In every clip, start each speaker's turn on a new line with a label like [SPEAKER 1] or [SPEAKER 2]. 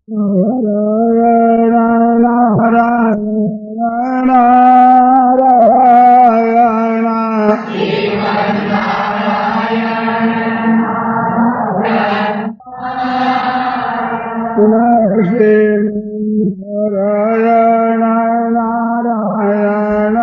[SPEAKER 1] नारायण नारायण नारायण नारायण श्रीमन्नारायण नारायण नारायण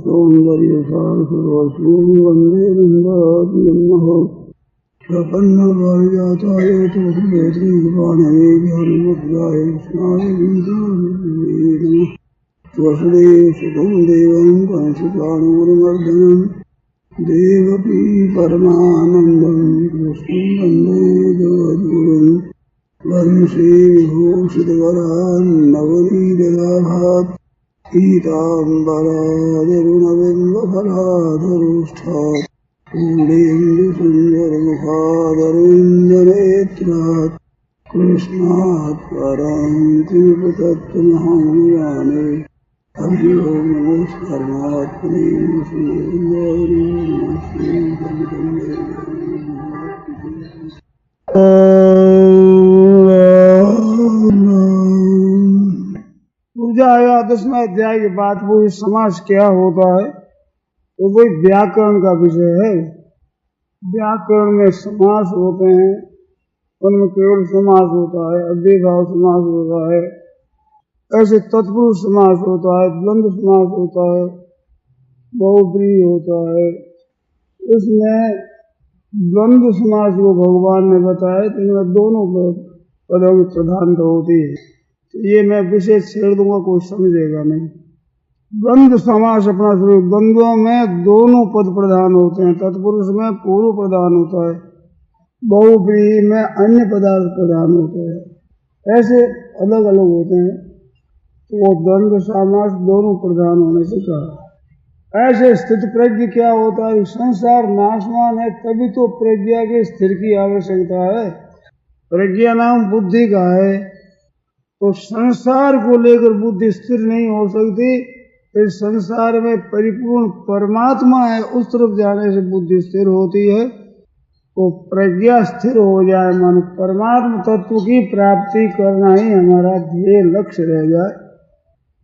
[SPEAKER 1] सौंदर्य वंदे नंदात्मनः प्रपन्नवार्याताय तुभ्येत्रिपाणये ज्ञानमुद्राय कृष्णाय गीताय वसुदेवसुतं देवं कंसचाणूरमर्दनं देवकी परमानन्दं कृष्णं वन्दे जगद्गुरुं वंशीभूषितवरान् नवनीतदाभात् पीताम्बरादरुणबिम्बफलाधरुष्ठात् पूर्णेन्दुसुन्दरमुखादरविन्दनेत्रात् कृष्णात् परं कृपतत्त्वमहं जाने हरि ओं नमस्कारमात्मने पूजा या 10वें अध्याय के बाद वो समास क्या होता है तो वही व्याकरण का विषय है। व्याकरण में समास होते हैं, उनमें केवल समास होता है, अव्ययभाव समास होता है, ऐसे तत्पुरुष समास होता है, द्वंद्व समास होता है, बहुब्रीहि होता है। इसमें द्वंद्व समास को भगवान ने बताया तो इनमें दोनों पदों की प्रधानता होती है। तो ये मैं विशेष छेड़ दूंगा, कोई समझेगा नहीं। द्वंद्व समास अपना स्वरूप, द्वंद्वों में दोनों पद प्रधान होते हैं। तत्पुरुष में पूर्व प्रधान होता है, बहुब्रीहि में अन्य पदार्थ प्रधान होते हैं, ऐसे अलग अलग होते हैं। तो वो द्वंद्व समास दोनों प्रधान होने से कहा। ऐसे स्थित प्रज्ञ क्या होता है, संसार नाशवान है तभी तो प्रज्ञा के स्थिर की आवश्यकता है। प्रज्ञा नाम बुद्धि का है, तो संसार को लेकर बुद्धि स्थिर नहीं हो सकती। इस संसार में परिपूर्ण परमात्मा है, उस तरफ जाने से बुद्धि स्थिर होती है। तो प्रज्ञा स्थिर हो जाए, मन परमात्मा तत्व की प्राप्ति करना ही हमारा ध्येय लक्ष्य रह जाए,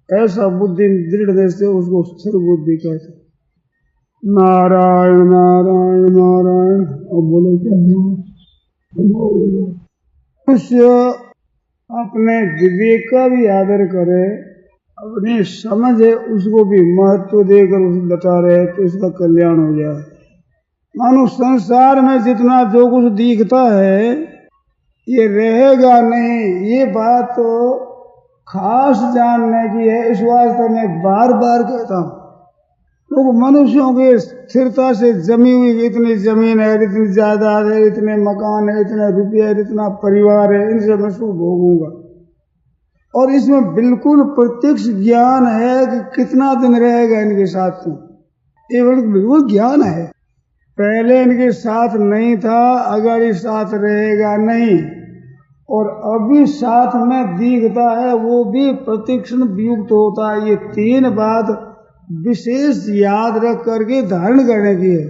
[SPEAKER 1] ऐसा बुद्धि दृढ़ से उसको स्थिर बुद्धि कहते। नारायण नारायण नारायण। और बोलो क्या मनुष्य अपने विवेक का भी आदर करे, अपनी समझ है उसको भी महत्व देकर उसे बता रहे तो इसका कल्याण हो जाए। मानो संसार में जितना जो कुछ दिखता है ये रहेगा नहीं, ये बात तो खास जानने की है। इस वास्ते मैं बार बार कहता हूँ, लोग मनुष्यों के स्थिरता से जमी हुई इतनी जमीन है, इतनी जायदाद है, इतने मकान है, इतने रुपये है, इतना परिवार है, इनसे मैं सुख भोगूंगा। और इसमें बिल्कुल प्रत्यक्ष ज्ञान है कि कितना दिन रहेगा इनके साथ में, ये बिल्कुल ज्ञान है। पहले इनके साथ नहीं था, अगर इस साथ रहेगा नहीं, और अभी साथ में दिखता है वो भी प्रतिक्षण वियुक्त होता है। ये तीन बात विशेष याद रख करके धारण करने की है।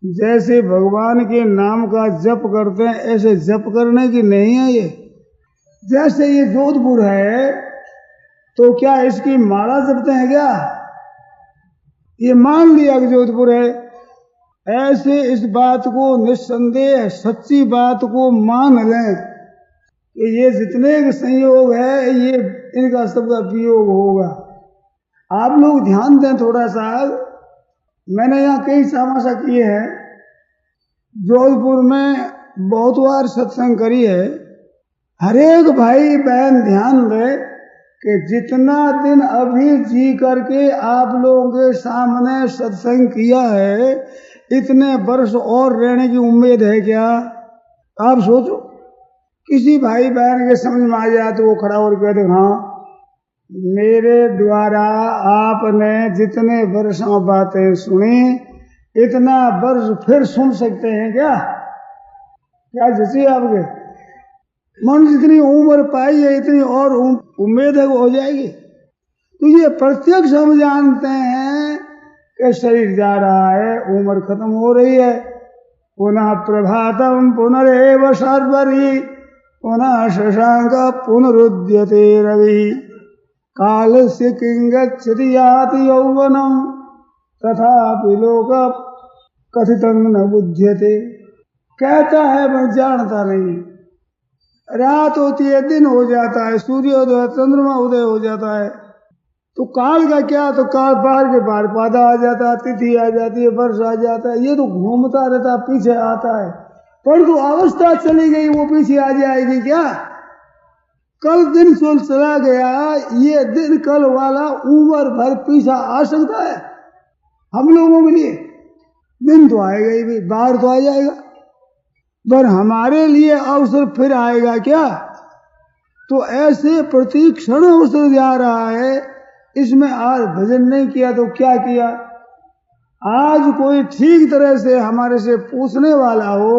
[SPEAKER 1] जैसे भगवान के नाम का जप करते हैं ऐसे जप करने की नहीं है ये। जैसे ये जोधपुर है तो क्या इसकी माला जपते हैं क्या? ये मान लिया कि जोधपुर है, ऐसे इस बात को निस्संदेह सच्ची बात को मान लें कि ये जितने संयोग है ये इनका सबका वियोग होगा। आप लोग ध्यान दें थोड़ा सा, मैंने यहाँ कई समाशा किए हैं, जोधपुर में बहुत बार सत्संग करी है। हरेक भाई बहन ध्यान दे कि जितना दिन अभी जी करके आप लोगों के सामने सत्संग किया है, इतने वर्ष और रहने की उम्मीद है क्या? आप सोचो, किसी भाई बहन के समझ में आ जाए तो वो खड़ा और कहते हाँ, मेरे द्वारा आपने जितने वर्षों बातें सुनी, इतना वर्ष फिर सुन सकते हैं क्या? क्या जैसे आपके मन जितनी उम्र पाई है, इतनी और उम्मीद है वो हो जाएगी। तो ये प्रत्यक्ष हम जानते हैं कि शरीर जा रहा है, उम्र खत्म हो रही है। पुनः प्रभातम पुनरेव शर्वरी, पुनः शशांक पुनरुद्यते रवि, कालस्य किंगच्छति याति यौवनम, तथापि लोक कथितं न बुध्यते। कहता है पर जानता नहीं। रात होती है, दिन हो जाता है, सूर्योदय चंद्रमा उदय हो जाता है। तो काल का क्या? तो काल पार के पार पादा आ जाता है, तिथि आ जाती है, वर्ष आ जाता है, ये तो घूमता रहता, पीछे आता है। परंतु अवस्था चली गई, वो पीछे आ जाएगी क्या? कल दिन सोल चला गया, ये दिन कल वाला उम्र भर पीछा आ सकता है? हम लोगों के लिए दिन तो आएगा ही भी, बाहर तो आ जाएगा, पर हमारे लिए अवसर फिर आएगा क्या? तो ऐसे प्रति क्षण अवसर जा रहा है। इसमें आज भजन नहीं किया तो क्या किया? आज कोई ठीक तरह से हमारे से पूछने वाला हो,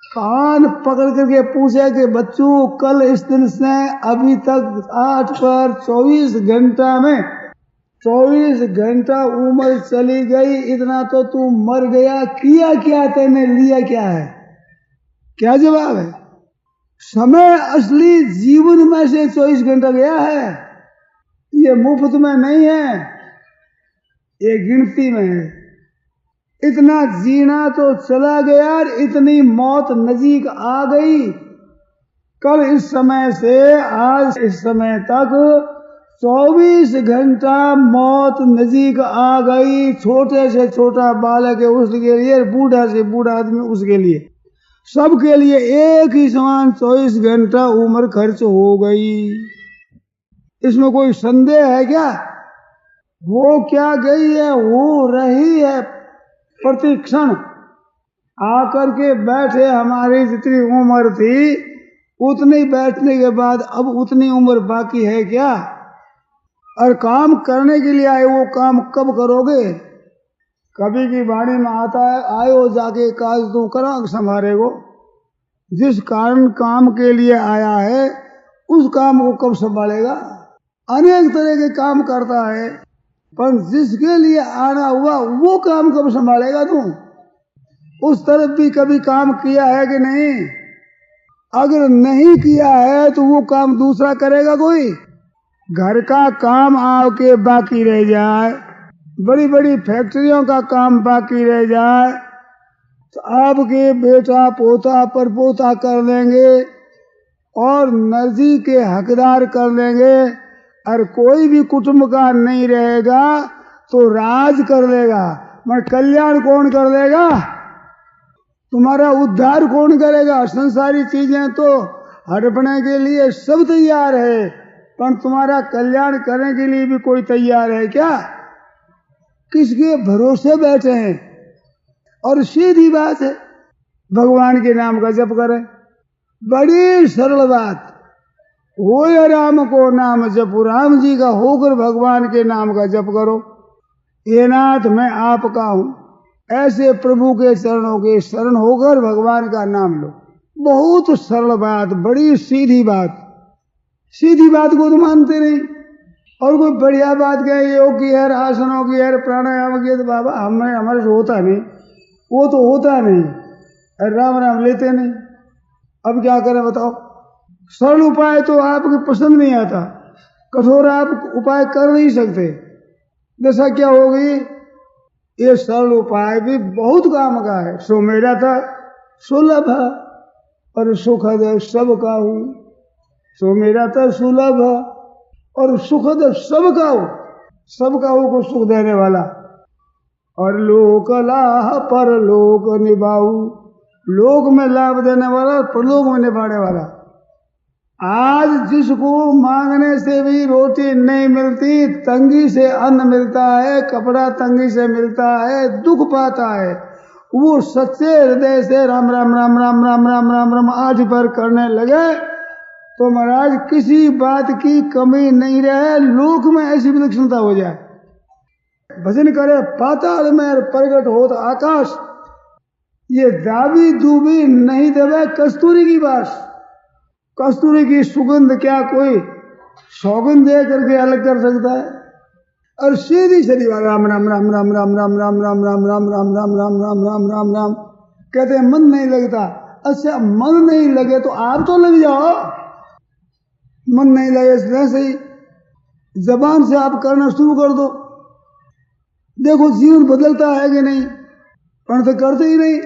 [SPEAKER 1] कान पकड़ करके पूछे कि बच्चों कल इस दिन से अभी तक 8 पर 24 घंटा में 24 घंटा उम्र चली गई, इतना तो तू मर गया, किया क्या तेने, लिया क्या है? क्या जवाब है? समय असली जीवन में से 24 घंटा गया है, ये मुफ्त में नहीं है, ये गिनती में है। इतना जीना तो चला गया, इतनी मौत नजीक आ गई। कल इस समय से आज इस समय तक 24 घंटा मौत नजीक आ गई। छोटे से छोटा बालक है उसके लिए, बूढ़ा से बूढ़ा आदमी उसके लिए, सबके लिए एक ही समान 24 घंटा उम्र खर्च हो गई। इसमें कोई संदेह है क्या? वो क्या गई है, हो रही है। प्रति क्षण आकर के बैठे, हमारी जितनी उम्र थी उतनी बैठने के बाद अब उतनी उम्र बाकी है क्या? और काम करने के लिए आए, वो काम कब करोगे? कभी की वाणी में आता है, आयो जाके काज तू करा संभारे को। जिस कारण काम के लिए आया है उस काम को कब संभालेगा? अनेक तरह के काम करता है, पर जिसके लिए आना हुआ वो काम कब संभालेगा तू? उस तरफ भी कभी काम किया है कि नहीं? अगर नहीं किया है तो वो काम दूसरा करेगा कोई? घर का काम आके बाकी रह जाए, बड़ी बड़ी फैक्ट्रियों का काम बाकी रह जाए, तो आपके बेटा पोता पर पोता कर लेंगे और नजी के हकदार कर लेंगे, और कोई भी कुटुंब का नहीं रहेगा तो राज कर लेगा। मगर कल्याण कौन कर लेगा? तुम्हारा उद्धार कौन करेगा? संसारी चीजें तो हड़पने के लिए सब तैयार है, पर तुम्हारा कल्याण करने के लिए भी कोई तैयार है क्या? किसके भरोसे बैठे हैं? और सीधी बात है, भगवान के नाम का जप करें, बड़ी सरल बात। हो या राम को नाम जपो, राम जी का होकर भगवान के नाम का जप करो। ये नाथ मैं आपका हूं, ऐसे प्रभु के चरणों के शरण होकर भगवान का नाम लो। बहुत सरल बात, बड़ी सीधी बात। सीधी बात को तो मानते नहीं, और कोई बढ़िया बात कहे योग की है, आसनों की है, प्राणायाम की है, तो बाबा हमारे से होता नहीं, वो तो होता नहीं, राम राम लेते नहीं। अब क्या करें बताओ? सरल उपाय तो आपको पसंद नहीं आता, कठोर आप उपाय कर नहीं सकते। दशा क्या होगी? ये सरल उपाय भी बहुत काम का है। सो मेरा था सुलभ और सुखद सबका हूं, सो मेरा था सुलभ और सुखद सबका हूं, सबका हूं को सुख देने वाला। और लोक लाह पर लोक निभाऊ, लोक में लाभ देने वाला, परलोक में निभाने वाला। आज जिसको मांगने से भी रोटी नहीं मिलती, तंगी से अन्न मिलता है, कपड़ा तंगी से मिलता है, दुख पाता है, वो सच्चे हृदय से राम राम राम राम राम राम राम राम 8 बार करने लगे तो महाराज किसी बात की कमी नहीं रहे, लोक में ऐसी विलक्षणता हो जाए। भजन करे पाताल में प्रगट होत आकाश, ये दाबी दूबी नहीं देवे कस्तूरी की बात। कस्तूरी की सुगंध क्या कोई सौगंध दे करके अलग कर सकता है? और सीधी सीधी राम राम राम राम राम राम राम राम राम राम राम राम राम राम राम राम राम कहते हैं मन नहीं लगता। अच्छा मन नहीं लगे तो आप तो लग जाओ, मन नहीं लगे वैसे ही जबान से आप करना शुरू कर दो, देखो जीवन बदलता है कि नहीं। पर तो करते ही नहीं।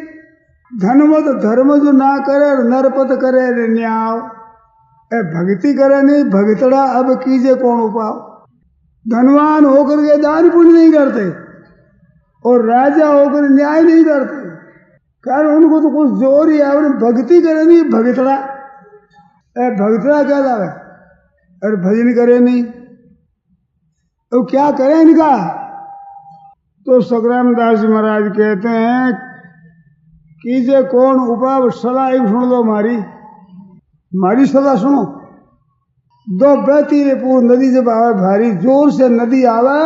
[SPEAKER 1] धनवत धर्म जो ना करे नरपत करे न्याव, भक्ति करे नहीं भगतड़ा अब कीजे कौन उपाव। धनवान होकर के दान पुण्य नहीं करते और राजा होकर न्याय नहीं करते, कारण उनको तो कुछ जोर ही है। भक्ति करे नहीं भगतड़ा, भगतड़ा क्या जावे, अरे भजन करे नहीं तो क्या करे इनका। तो सतराम दास जी महाराज कहते हैं कीजे कौन उपाय, सलाह एक सुन लो हमारी सलाह सुनो। 2 बहती रे पूर नदी जब आवे भारी, जोर से नदी आवे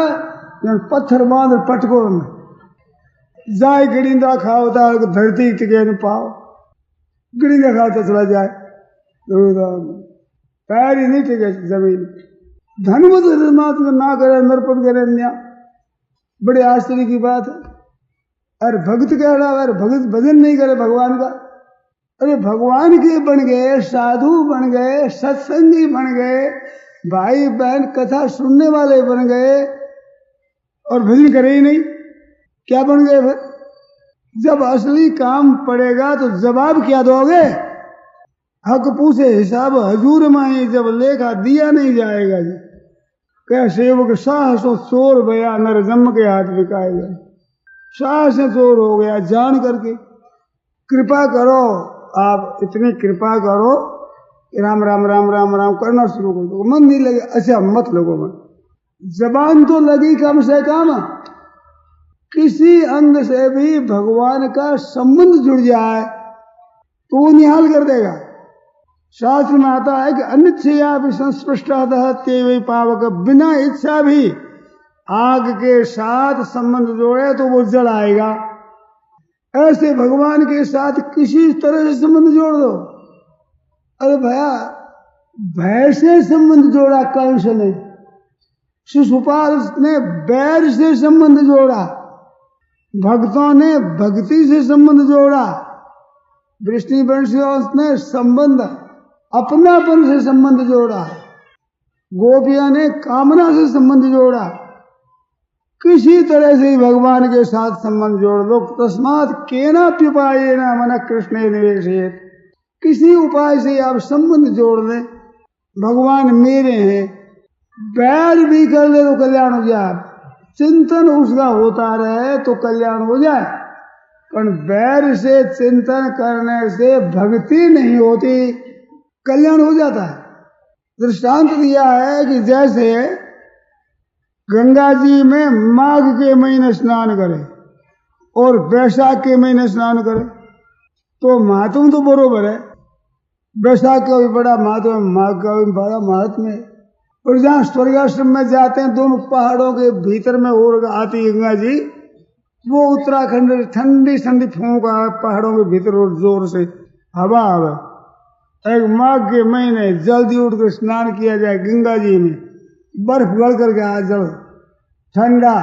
[SPEAKER 1] पत्थर बांध पटको में जाए, गिड़िंदा खाओता धरती टिके न पाओ, गिड़िंदा खाओता चला जाए, पैर ही नहीं टिके जमीन। धनवत धर्मात्म ना करे नरपत करे न्याय, बड़े आश्चर्य की बात है। अरे भक्त कह रहा है, अरे भगत भजन नहीं करे भगवान का। अरे भगवान के बन गए, साधु बन गए, सत्संगी बन गए, भाई बहन कथा सुनने वाले बन गए और भजन करे ही नहीं, क्या बन गए फिर? जब असली काम पड़ेगा तो जवाब क्या दोगे? हक पूछे हिसाब हजूर माही, जब लेखा दिया नहीं जाएगा जी। क्या सेवक साहसो चोर भया, नर जम के हाथ बिकाएगा। साहस से चोर हो गया जान करके। कृपा करो, आप इतनी कृपा करो कि राम राम राम राम राम करना शुरू कर दो। मन नहीं लगे, अच्छा मत लगो मन, जबान तो लगी कम से कम, किसी अंग से भी भगवान का संबंध जुड़ जाए तो वो निहाल कर देगा। शास्त्र में आता है कि अनिच्छया भी संस्पृष्टः ते पावक, बिना इच्छा भी आग के साथ संबंध जोड़े तो वो जल आएगा। ऐसे भगवान के साथ किसी तरह से संबंध जोड़ दो। अरे भैया भय से संबंध जोड़ा कंस ने, शिशुपाल ने बैर से संबंध जोड़ा, भक्तों ने भक्ति से संबंध जोड़ा, वृष्णिवंशियों ने संबंध अपनापन से संबंध जोड़ा, गोपियां ने कामना से संबंध जोड़ा। किसी तरह से ही भगवान के साथ संबंध जोड़ लो। तस्मात् केनाप्युपायेन मन कृष्णे निवेशयेत्, किसी उपाय से आप संबंध जोड़ लें, भगवान मेरे हैं। बैर भी कर ले तो कल्याण हो जाए, चिंतन उसका होता रहे तो कल्याण हो जाए। पर बैर से चिंतन करने से भक्ति नहीं होती, कल्याण हो जाता है। दृष्टांत दिया है कि जैसे गंगा जी में माघ के महीने स्नान करे और बैसाख के महीने स्नान करे तो महात्म तो बरोबर है, बैसाख का भी बड़ा महत्व है, माघ का भी बड़ा महत्व है। और जहाँ स्वर्गाश्रम में जाते हैं, दोनों पहाड़ों के भीतर में और आती गंगा जी, वो उत्तराखंड ठंडी ठंडी फूंक पहाड़ों के भीतर और जोर से हवा आवे। एक माघ के महीने जल्दी उठकर स्नान किया जाए गंगा जी में, बर्फ गड़ करके आ जल ठंडा,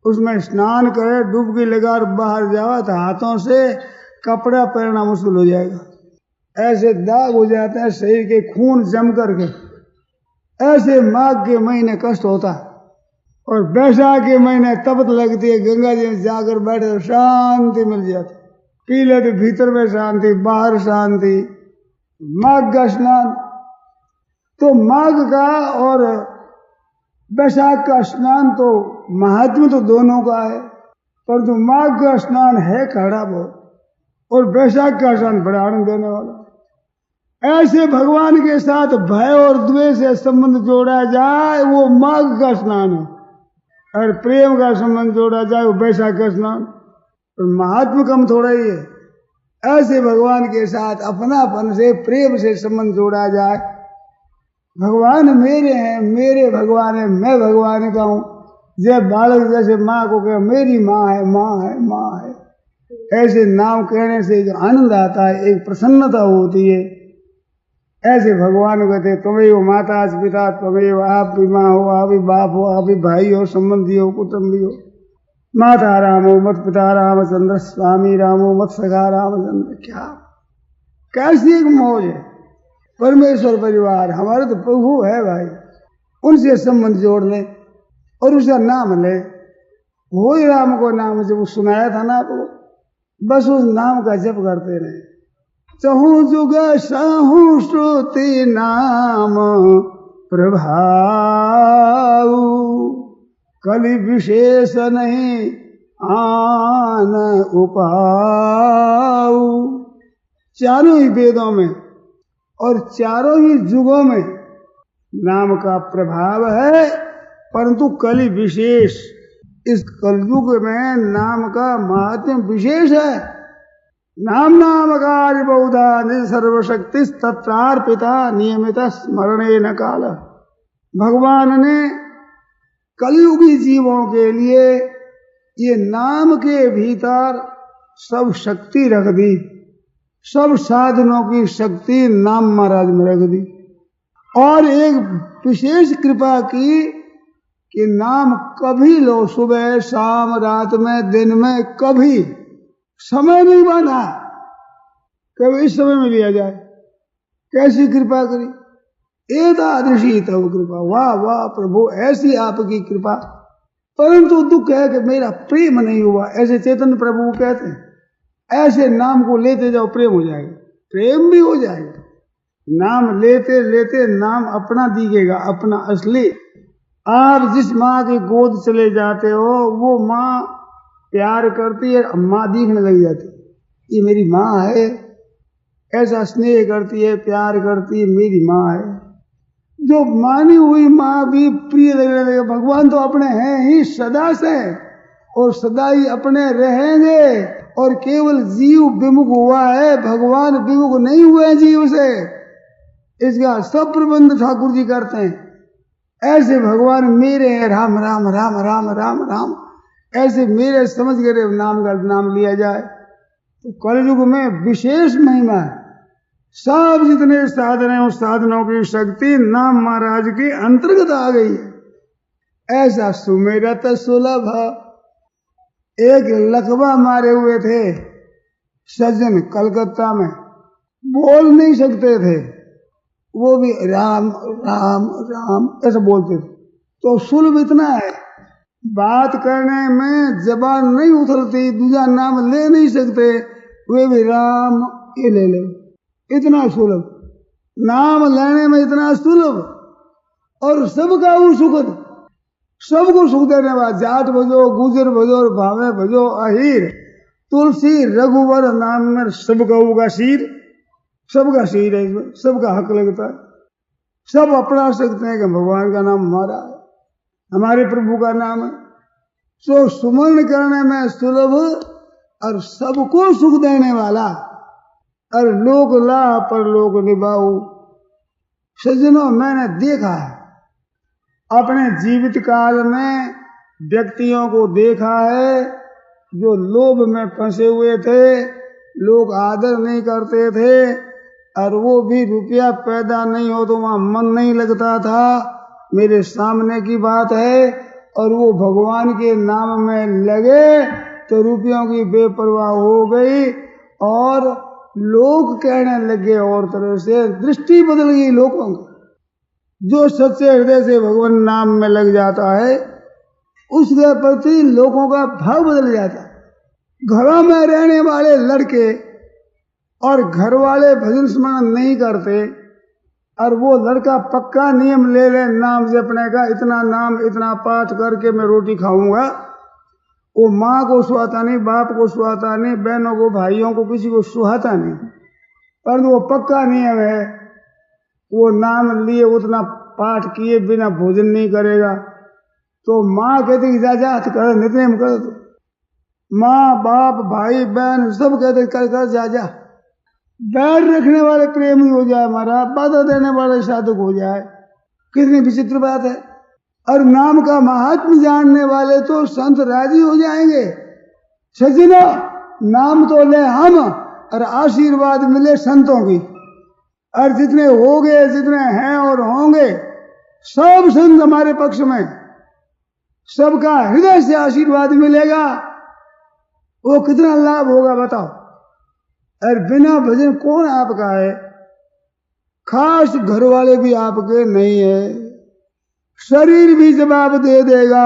[SPEAKER 1] उसमें स्नान करे, डुबकी लगा बाहर जावा तो हाथों से कपड़ा पहनना मुश्किल हो जाएगा। ऐसे दाग हो जाते हैं शरीर के, खून जम करके। ऐसे माघ के महीने कष्ट होता है। और बैसाख के महीने तपत लगती है, गंगा जी में जाकर बैठे तो शांति मिल जाती, पी ले तो भीतर में शांति, बाहर शांति। माघ का स्नान तो माघ का और बैसाख का स्नान तो महात्मा तो दोनों का है, परंतु माघ का स्नान है कड़ा बहुत और बैसाख का स्नान बड़ा आनंद देने वाला। ऐसे भगवान के साथ भय और द्वेष से संबंध जोड़ा जाए वो माघ का स्नान है, और प्रेम का संबंध जोड़ा जाए वो बैसाख का स्नान। और महात्मा कम थोड़ा ही है। ऐसे भगवान के साथ अपनापन से प्रेम से संबंध जोड़ा जाए। भगवान मेरे हैं, मेरे भगवान है, मैं भगवान का हूं। जब बालक जैसे माँ को कहे मेरी माँ है, माँ है, माँ है, ऐसे नाम कहने से जो आनंद आता है, एक प्रसन्नता होती है। ऐसे भगवान कहते तुम्हें माता पिता, तुम्हें आप भी माँ हो, आप भी बाप हो, आप भी भाई हो, संबंधी हो, कुटुंबी हो। माता रामो मत पिता रामचंद्र, स्वामी रामो मत सखा रामचंद्र। क्या कैसी एक मौज है। परमेश्वर परिवार हमारे तो प्रभु है भाई, उनसे संबंध जोड़ ले और उसका नाम ले। हो ही राम को नाम जब सुनाया था ना, तो बस उस नाम का जप करते रहे। चहु जुग सहु श्रुति नाम प्रभाव, कलि विशेष नहीं आन उपाऊ। चारों ही वेदों में और चारों ही युगों में नाम का प्रभाव है, परंतु कलि विशेष, इस कलयुग में नाम का महात्म्य विशेष है। नाम नाम कार्य बहुधा निज सर्वशक्ति तत्रार्पिता नियमित स्मरणे न काल। भगवान ने कलयुगी जीवों के लिए ये नाम के भीतर सब शक्ति रख दी, सब साधनों की शक्ति नाम महाराज में रख दी, और एक विशेष कृपा की कि नाम कभी लो, सुबह शाम रात में दिन में, कभी समय नहीं बांधा, कभी इस समय में लिया जाए। कैसी कृपा करी, एतादृशी तव कृपा। वाह वाह प्रभु, ऐसी आपकी कृपा। परंतु दुख है कि मेरा प्रेम नहीं हुआ, ऐसे चैतन्य प्रभु कहते हैं। ऐसे नाम को लेते जाओ, प्रेम हो जाएगा, प्रेम भी हो जाएगा। नाम लेते लेते नाम अपना दिखेगा, अपना असली। आप जिस माँ की गोद चले जाते हो, वो माँ प्यार करती है, माँ दिखने लग जाती, ये मेरी माँ है। ऐसा स्नेह करती है, प्यार करती है, मेरी माँ है। जो मानी हुई माँ भी प्रिय लगने लगे। भगवान तो अपने हैं ही सदा से, और सदा ही अपने रहेंगे। और केवल जीव विमुख हुआ है, भगवान विमुख नहीं हुए जीव से। इसका सब प्रबंध ठाकुर जी करते हैं। ऐसे भगवान मेरे हैं, राम राम राम राम राम राम, ऐसे मेरे समझ कर नाम का नाम लिया जाए तो कलयुग में विशेष महिमा है। सब जितने साधन हैं, उस साधनों की शक्ति नाम महाराज के अंतर्गत आ गई है। ऐसा सुमेरत सुलभ। एक लकवा मारे हुए थे सज्जन कलकत्ता में, बोल नहीं सकते थे, वो भी राम राम राम ऐसा बोलते थे। तो सुलभ इतना है, बात करने में जबान नहीं उथलती, दूसरा नाम ले नहीं सकते, वे भी राम ये ले ले, इतना सुलभ। नाम लेने में इतना सुलभ, और सबका वो सुखद, सबको सुख देने वाला। जाट भजो, गुजर भजो, भावे भजो, अहीर, तुलसी रघुवर नाम में सबका होगा शीर, सबका शीर है, इसमें सबका हक लगता है। सब अपना सकते हैं कि भगवान का नाम हमारा है, हमारे प्रभु का नाम है। सो सुमरण करने में सुलभ और सबको सुख देने वाला, और लोक ला पर लोक निभाऊ। सज्जनों, मैंने देखा है अपने जीवित काल में, व्यक्तियों को देखा है जो लोभ में फंसे हुए थे, लोग आदर नहीं करते थे, और वो भी रुपया पैदा नहीं हो तो वहां मन नहीं लगता था। मेरे सामने की बात है, और वो भगवान के नाम में लगे तो रुपयों की बेपरवाह हो गई, और लोग कहने लगे और तरह से, दृष्टि बदल गई लोगों की। जो सच्चे हृदय से भगवान नाम में लग जाता है, उसके प्रति लोगों का भाव बदल जाता है। घरों में रहने वाले लड़के और घर वाले भजन स्मरण नहीं करते, और वो लड़का पक्का नियम ले ले नाम जपने का, इतना नाम इतना पाठ करके मैं रोटी खाऊंगा, वो माँ को सुहाता नहीं, बाप को सुहाता नहीं, बहनों को, भाइयों को, किसी को सुहाता नहीं, पर वो पक्का नियम है, वो नाम लिए उतना पाठ किए बिना भोजन नहीं करेगा। तो माँ कहती कि जा जा कर नित्य कर दो, माँ बाप भाई बहन सब कहते कर कर जा जा। बैर रखने वाले प्रेमी हो जाए महाराज, बाधा देने वाले साधक हो जाए, कितनी विचित्र बात है। और नाम का महात्म जानने वाले तो संत राजी हो जाएंगे। सजना नाम तो ले हम और आशीर्वाद मिले संतों की। और जितने हो गए, जितने हैं और होंगे, सब संत हमारे पक्ष में, सबका हृदय से आशीर्वाद मिलेगा। वो कितना लाभ होगा बताओ। और बिना भजन कौन आपका है? खास घर वाले भी आपके नहीं है, शरीर भी जवाब दे देगा,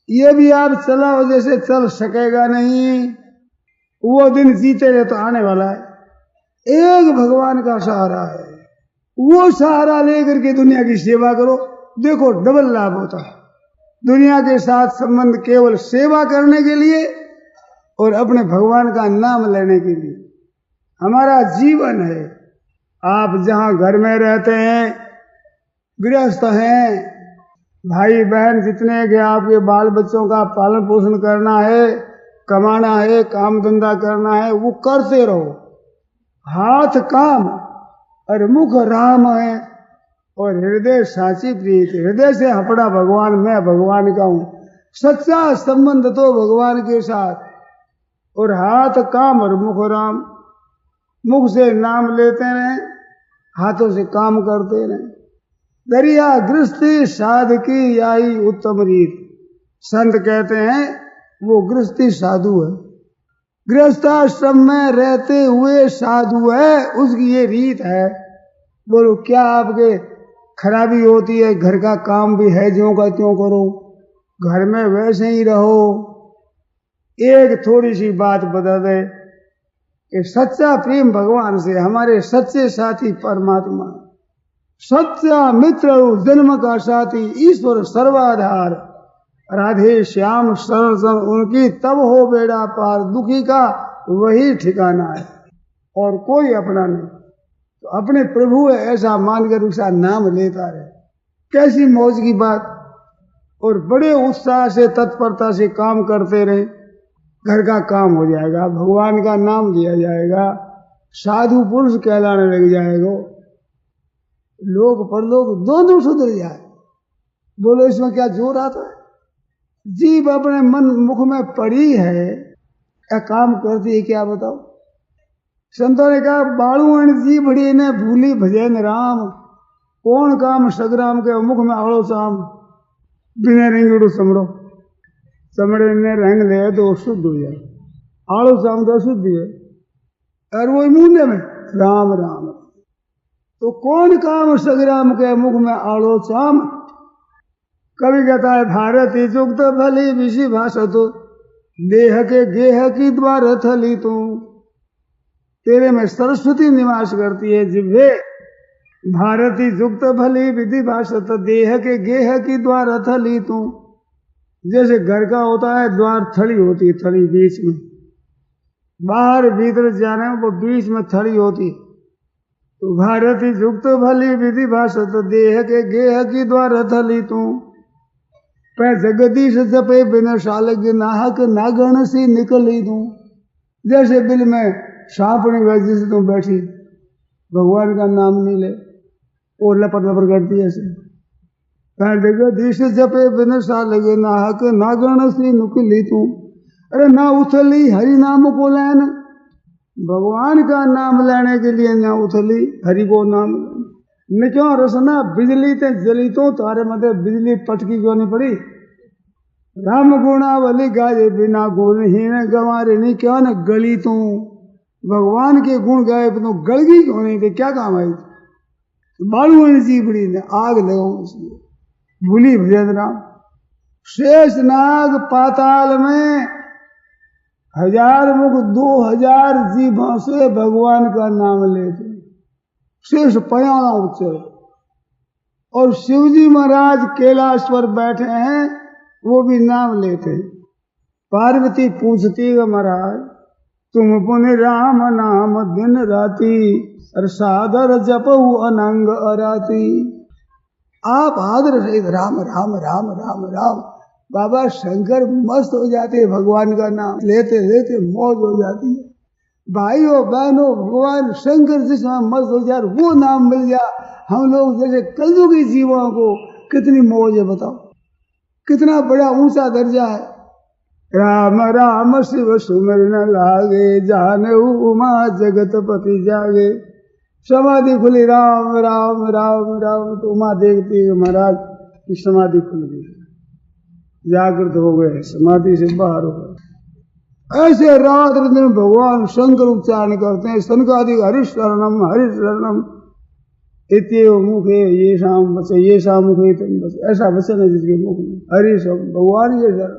[SPEAKER 1] ये भी आप चलाओ जैसे चल सकेगा नहीं। वो दिन जीते रहे तो आने वाला है। एक भगवान का सहारा है, वो सहारा लेकर के दुनिया की सेवा करो, देखो डबल लाभ होता है। दुनिया के साथ संबंध केवल सेवा करने के लिए और अपने भगवान का नाम लेने के लिए हमारा जीवन है। आप जहां घर में रहते हैं, गृहस्थ हैं, भाई बहन जितने के आपके बाल बच्चों का पालन पोषण करना है, कमाना है, काम धंधा करना है, वो करते रहो। हाथ काम और मुख राम है और हृदय साची प्रीत। हृदय से हपड़ा भगवान, मैं भगवान का हूं। सच्चा संबंध तो भगवान के साथ। और हाथ काम और मुख राम। मुख से नाम लेते रहे, हाथों से काम करते रहे। दरिया गृहस्थी साधकी आई उत्तम रीत। संत कहते हैं वो गृहस्थी साधु है, गृहस्थाश्रम में रहते हुए साधु है, उसकी ये रीत है। बोलो क्या आपके खराबी होती है? घर का काम भी है ज्यों का त्यों करो, घर में वैसे ही रहो। एक थोड़ी सी बात बता दे कि सच्चा प्रेम भगवान से, हमारे सच्चे साथी परमात्मा, सच्चा मित्र जन्म का साथी ईश्वर सर्वाधार, राधे श्याम शरण उनकी तब हो बेड़ा पार। दुखी का वही ठिकाना है और कोई अपना नहीं। तो अपने प्रभु है ऐसा मानकर उसका नाम लेता रहे। कैसी मौज की बात। और बड़े उत्साह से तत्परता से काम करते रहे, घर का काम हो जाएगा, भगवान का नाम लिया जाएगा, साधु पुरुष कहलाने लग जाएगा, लोग परलोक दोनों सुधर जाए। बोलो इसमें क्या जोर आता है? जीव अपने मन मुख में पड़ी है या काम करती है क्या बताओ? संतों ने कहा बालू जी बड़ी ने भूली भजन राम, कौन काम सगराम के मुख में आड़ो शाम। बिना रेंगड़ो समड़ो, समड़े ने रंग ले तो शुद्ध हो जाए, आड़ो शाम तो शुद्ध है, और वो मुंडे में राम राम। तो कौन काम सगराम के मुख में आड़ो शाम। कवि कहता है भारती जुक्त भली विषि भाषा तो देह के गेह की द्वार थली तू। तेरे में सरस्वती निवास करती है जिह्वे। भारती जुक्त भली विधि भाषा तो देह के गेह की द्वार थली तू। जैसे घर का होता है द्वार, थड़ी होती है, थड़ी बीच में, बाहर भीतर जाने में वो बीच में थड़ी होती। तो भारती जुक्त भली विधि भाषा तो देह के गेह की द्वार थली तू। पै जगदीश जपे बिना शालग नाहक नागण सी निकली दूं। जैसे बिल में सांपनी वैसे से तुम बैठी, भगवान का नाम नहीं ले, वो लपट लपट करती है ऐसे। पै जगदीश जपे बिना शालग नाहक नागण सी निकली तू। अरे ना उथली हरि नाम को लेन, भगवान का नाम लेने के लिए ना उथली हरि को नाम न। क्यों रसना बिजली ते जली तो तारे मध्य बिजली पटकी क्यों नहीं पड़ी। राम गुणावली गाये बिना गुणहीन गंवारे नहीं, क्यों न गली तू। भगवान के गुण गाए तो गलगी क्यों नहीं थे, क्या काम आई। बालू जी बड़ी ने आग लगाऊ इसलिए भूली भजन राम। शेष नाग पाताल में 1000 मुख 2000 जीभों से भगवान का नाम लेते, शेष पयाणा उच्चर। और शिवजी महाराज कैलाश पर बैठे हैं, वो भी नाम लेते हैं। पार्वती पूछती है महाराज तुम पुण्य राम नाम दिन राती, और सादर जपऊ अनंग अराती। आप आदर सहित राम राम राम राम राम बाबा शंकर मस्त हो जाते हैं, भगवान का नाम लेते लेते मौज हो जाती है। भाइयों बहनों, भगवान शंकर जिसमें मस्त हो जाए वो नाम मिल जाए, हम लोग जैसे कलयुगी जीवों को कितनी मौज है बताओ, कितना बड़ा ऊंचा दर्जा है। राम राम शिव सुमिर न लागे, जाने उमा जगतपति जागे। समाधि खुली, राम राम राम राम, तो उमा देखती है महाराज की समाधि खुल गई, जागृत हो गए, समाधि से बाहर हो गए। ऐसे रात दिन भगवान शंकर उच्चारण करते हैं, सनकादिक हरिशरणम हरिशरणम इत्येव मुखे ये शाम बचे, ये शाम मुखे तुम बचे, ऐसा वचन है जिसके मुख में हरि सब भगवान के शरण,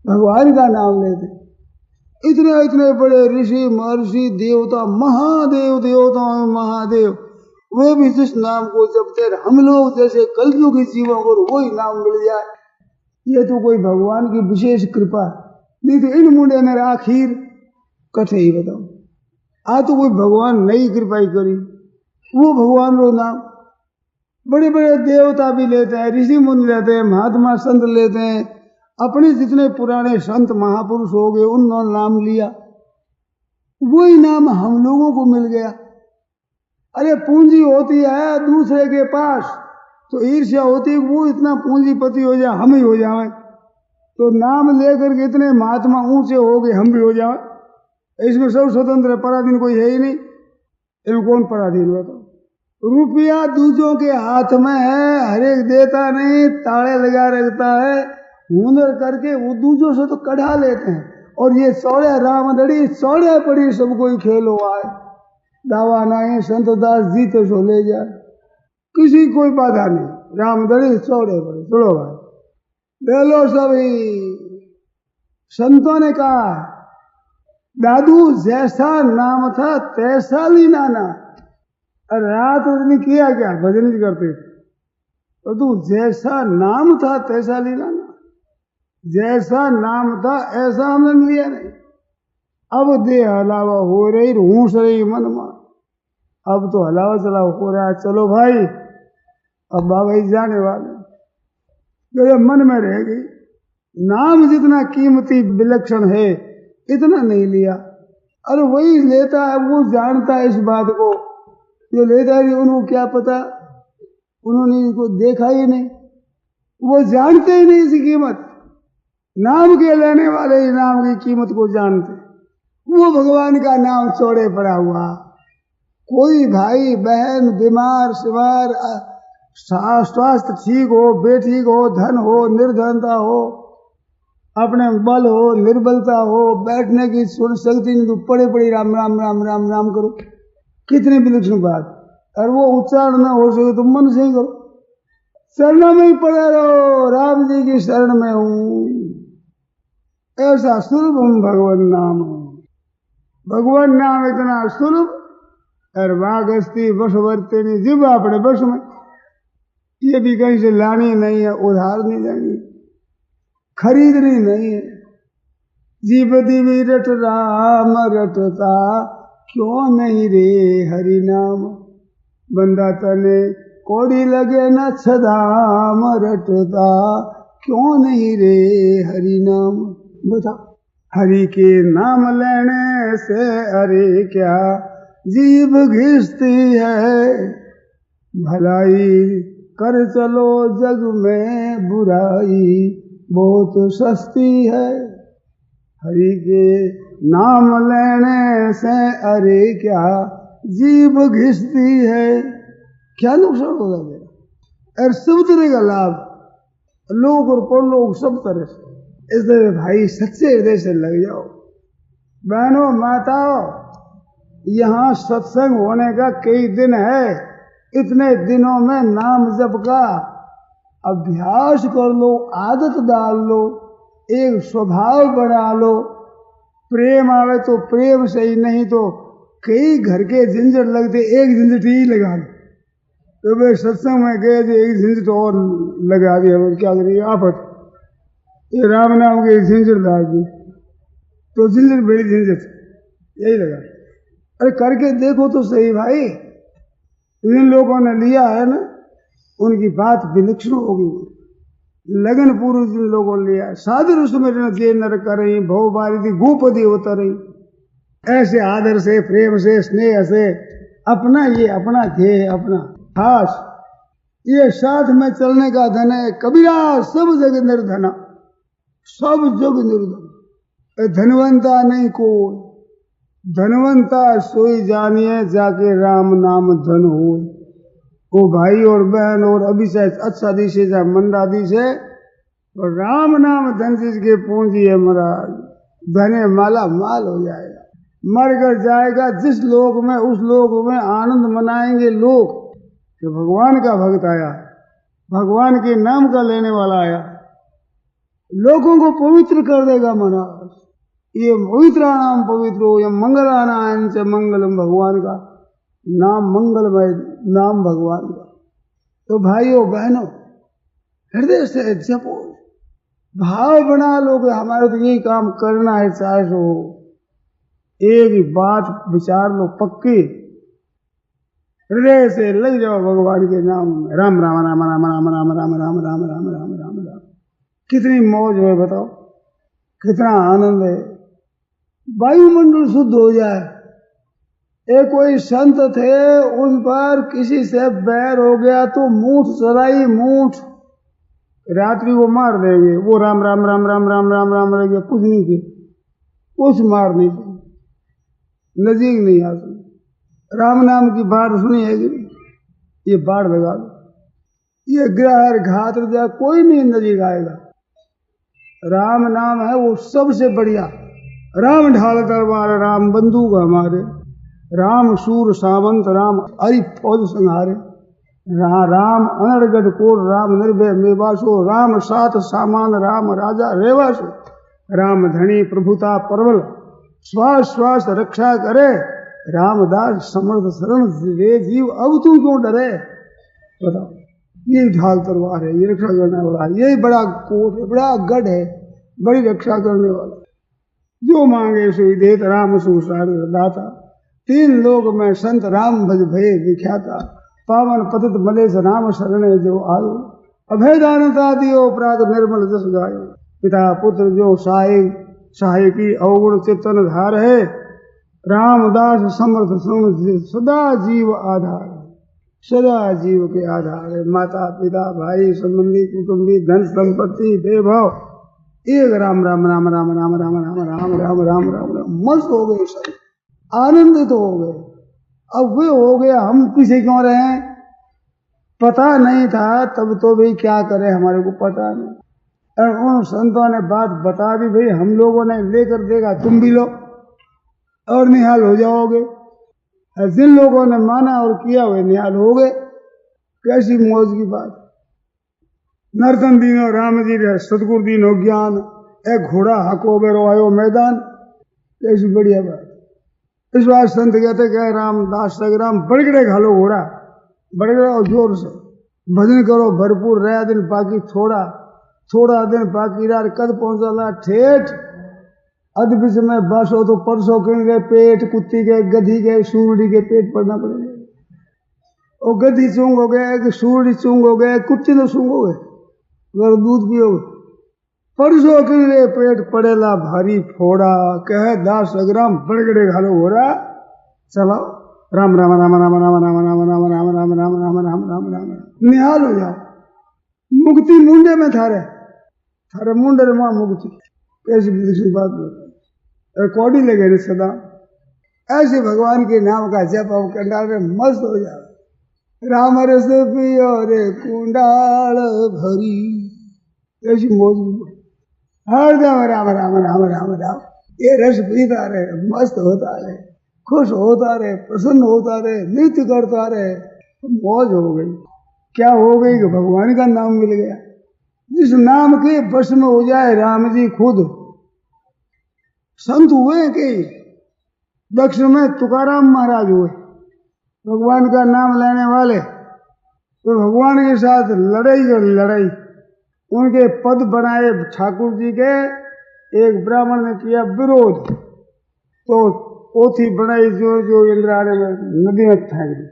[SPEAKER 1] भगवान का नाम लेते। इतने इतने बड़े ऋषि महर्षि देवता, महादेव देवताओं में महादेव, वे भी जिस नाम को जपते, हम लोग जैसे कलयुगी जीवों को वही नाम मिल जाए, ये तो कोई भगवान की विशेष कृपा, नहीं तो इन मुंडे ने आखिर कथे ही बताओ। आ तो कोई भगवान नई कृपा ही करी, वो भगवान रो नाम। बड़े बड़े देवता भी लेते हैं, ऋषि मुनि लेते हैं, महात्मा संत लेते हैं, अपने जितने पुराने संत महापुरुष हो गए उन्होंने नाम लिया, वही नाम हम लोगों को मिल गया। अरे पूंजी होती है दूसरे के पास तो ईर्ष्या होती है, वो इतना पूंजीपति हो जाए हम ही हो जाए, तो नाम लेकर के इतने महात्मा ऊंचे हो गए हम भी हो जाए। इसमें सब स्वतंत्र, पराधीन कोई है ही नहीं। इनमें कौन पराधीन बताओ? रुपया दूसरों के हाथ में है, हरेक देता नहीं, ताले लगा रखता है, हुनर करके वो दूसरों से तो कढ़ा लेते हैं। और ये चौड़े रामदड़ी चौड़े पड़ी सब कोई खेल हुआ है, दावा नहीं संत दास जी तो सो ले जाए, किसी कोई बाधा नहीं, रामदड़ी चौड़े पड़े। चलो भाई ले लो सभी। संतों ने कहा दादू जैसा नाम था तैसा ली नाना। अरे रात उसने किया क्या, भजन ही करते थे, तो तू जैसा नाम था तैसा ली नाना, जैसा नाम था ऐसा हमने लिया नहीं। अब दे हलावा हो रही, रूस रही मन में, अब तो हलावा चलावा हो रहा है। चलो भाई अब बाबा ही जाने वाले, जो मन में रह गई। नाम जितना कीमती विलक्षण है इतना नहीं लिया। अरे वही लेता है, वो जानता है इस बात को, जो लेता है उनको क्या पता, उन्होंने इसको देखा ही नहीं, वो जानते ही नहीं इसकी कीमत। नाम के लेने वाले ही नाम की कीमत को जानते। वो भगवान का नाम चौड़े पड़ा हुआ। कोई भाई बहन बीमार शिवार, स्वास्थ्य ठीक हो बेठीक हो, धन हो निर्धनता हो, अपने बल हो निर्बलता हो, बैठने की सुन शक्ति नहीं तो पड़े पड़ी राम राम राम राम राम करो, कितनी विलक्षण बात। और वो उच्चारण न हो सके तो मन से ही करो, शरण में ही पड़े रहो, राम जी की शरण में हूं, ऐसा सुलभ हम भगवान नाम हो। भगवान नाम इतना सुलभ, और वागस्ती वशवर्ते नहीं, जीव अपने वश में, ये भी कहीं से लानी नहीं है, उधार नहीं लेनी, खरीदनी नहीं है। जीव दिवी रट राम रटता, क्यों नहीं रे हरि नाम, बंदा तने कोड़ी लगे न छदाम रटता, क्यों नहीं रे हरि नाम। बता हरि के नाम लेने से अरे क्या जीभ घिसती है, भलाई कर चलो जग में बुराई बहुत सस्ती है। हरि के नाम लेने से अरे क्या जीभ घिसती है, क्या नुकसान होगा मेरा। और सब तरह का लाभ, लोग और परलोक सब तरह से। इसलिए भाई सच्चे हृदय से लग जाओ। बहनों माताओं, यहाँ सत्संग होने का कई दिन है, इतने दिनों में नाम जप का अभ्यास कर लो, आदत डाल लो, एक स्वभाव बना लो। प्रेम आवे तो प्रेम सही, नहीं तो कई घर के झंझट लगते, एक झंझट ही लगा लो। तो वे सत्संग में गए थे, एक झंझट और लगा दिया, क्या करिए आफत, ये राम नाम के झंझट डाल दी तो झंझट बड़ी झंझट यही लगा। अरे करके देखो तो सही भाई, जिन लोगों ने लिया है ना उनकी बात विलक्षण होगी। लगन पुरुष जिन लोगों लिया, सादर सुमिरन के नर करें, भव बारिधि गोपदी उतरे। ऐसे आदर से, प्रेम से, स्नेह से, अपना ये अपना ध्येय, अपना खास, ये साथ में चलने का धन है। कबीरा सब जग निर्धना, सब जग निर्धन, धनवंता नहीं कोई, धनवंता सोई जानिए जाके राम नाम धन हो। वो भाई और बहन और अभिषेक अच्छा दिशे जा मंदा दिशे, और राम नाम धन जिसके पूंजी है महाराज, धने माला माल हो जाएगा। मर कर जाएगा जिस लोक में, उस लोक में आनंद मनाएंगे लोग कि भगवान का भक्त आया, भगवान के नाम का लेने वाला आया, लोगों को पवित्र कर देगा महाराज। ये पवित्रा नाम पवित्र हो, ये मंगलानाम च मंगलम, भगवान का नाम मंगलमय नाम भगवान का। तो भाइयों बहनों, हृदय से जपो, भाव बना लो कि हमारे तो यही काम करना है, चाहे सो एक ही बात विचार लो पक्की, हृदय से लग जाओ भगवान के नाम में। राम राम राम राम राम राम राम राम राम राम राम राम राम। कितनी मौज है बताओ, कितना आनंद है। वायुमंडल शुद्ध हो जाए। एक कोई संत थे, उन पर किसी से बैर हो गया तो मूठ चलाई, मूठ रात्रि को मार देंगे। वो राम राम राम राम राम राम राम रह गया, कुछ नहीं किया, कुछ मार नहीं किया, नजीक नहीं आ सकते। राम नाम की बाढ़ सुनी है कि ये बाढ़ लगा लो, ये ग्रह घात जा, कोई नहीं नजीक आएगा। राम नाम है वो सबसे बढ़िया। राम ढाल तलवार, राम बंदूक हमारे, राम सूर सावंत, राम हरि फौज संहारे, राम अनर्गढ़ कोर, राम निर्भय मेवासो, राम सात सामान, राम राजा रेवासो, राम धनी प्रभुता परवल, श्वास श्वास रक्षा करे, रामदास समर्थ शरण रे जीव, अब तू क्यों डरे। बताओ, ये ढाल तलवार है, ये रक्षा करने वाला है, यही बड़ा कोट है, बड़ा गढ़ है, बड़ी रक्षा करने वाला। जो मांगे सोई देत, राम सुसार दाता। तीन लोग में संत राम भज भय विख्याता, पावन पतित मलेश राम शरण जो आयो, अभय दानता दियो प्राग निर्मल जस गायो। पिता पुत्र जो सहाय की अवगुण चित्तन धार है, रामदास समर्थ सुन सदा जीव आधार, सदा जीव के आधार है। माता पिता भाई संबंधी कुटुंबी धन संपत्ति वैभव, एक राम राम राम राम राम राम राम राम राम राम राम राम। मस्त हो गए, सब आनंदित हो गए। अब वे हो गया, हम पीछे क्यों रहे हैं? पता नहीं था तब तो भाई क्या करें, हमारे को पता नहीं। और उन संतों ने बात बता दी, भाई हम लोगों ने लेकर देखा, तुम भी लो और निहाल हो जाओगे। जिन लोगों ने माना और किया वे निहाल हो गए। कैसी मौज की बात। नर्तन दीनो राम जी रे, सतगुरु दीनो ज्ञान, एक घोड़ा हको बेरो आयो मैदान। कैसी बढ़िया बात। इस बार संत कहते कह रामदास राम बड़गड़े घालो घोड़ा, बड़गड़े और जोर से भजन करो भरपूर, रहा दिन बाकी थोड़ा, थोड़ा दिन बाकी रहा, कद पहुंचा ठेठ अध बीच में बस हो तो परसों के पेट, कुत्ती के, गधी के, सूरडी के पेट पड़ना पड़ेगा। और गधी चूंग हो गए, सूरडी चूंग हो गए, कुत्ती तो चूंग हो गए, अगर दूध पियोगे। परसों के लिए पेट पड़ेला भारी फोड़ा, कहे 10 ग्राम बड़गड़े घालो घोड़ा, चलो राम राम राम राम राम राम राम राम राम राम राम राम राम राम राम राम, निहाल हो जाओ। मुक्ति मुंडे में थारे मुंडे में मुक्ति। कैसी दूसरी बात कौड़ी लगे रे सदा। ऐसे भगवान के नाम का जप अब कंडाल में मस्त हो जाओ। राम रस पियो रे कुंडाल भरी, ऐसी मौज हरदम राम राम राम राम राम। ये रस पीता रहे, मस्त होता रहे, खुश होता रहे, प्रसन्न होता रहे, नृत्य करता रहे, मौज हो गई। क्या हो गई कि भगवान का नाम मिल गया। जिस नाम के वश में हो जाए राम जी खुद। संत हुए कि दक्ष में तुकाराम महाराज हुए, भगवान का नाम लेने वाले, तो भगवान के साथ लड़ाई और लड़ाई। उनके पद बनाए ठाकुर जी के, एक ब्राह्मण ने किया विरोध, तो पोथी बनाई जो जो इंद्राणी में नदी में फेंक दी।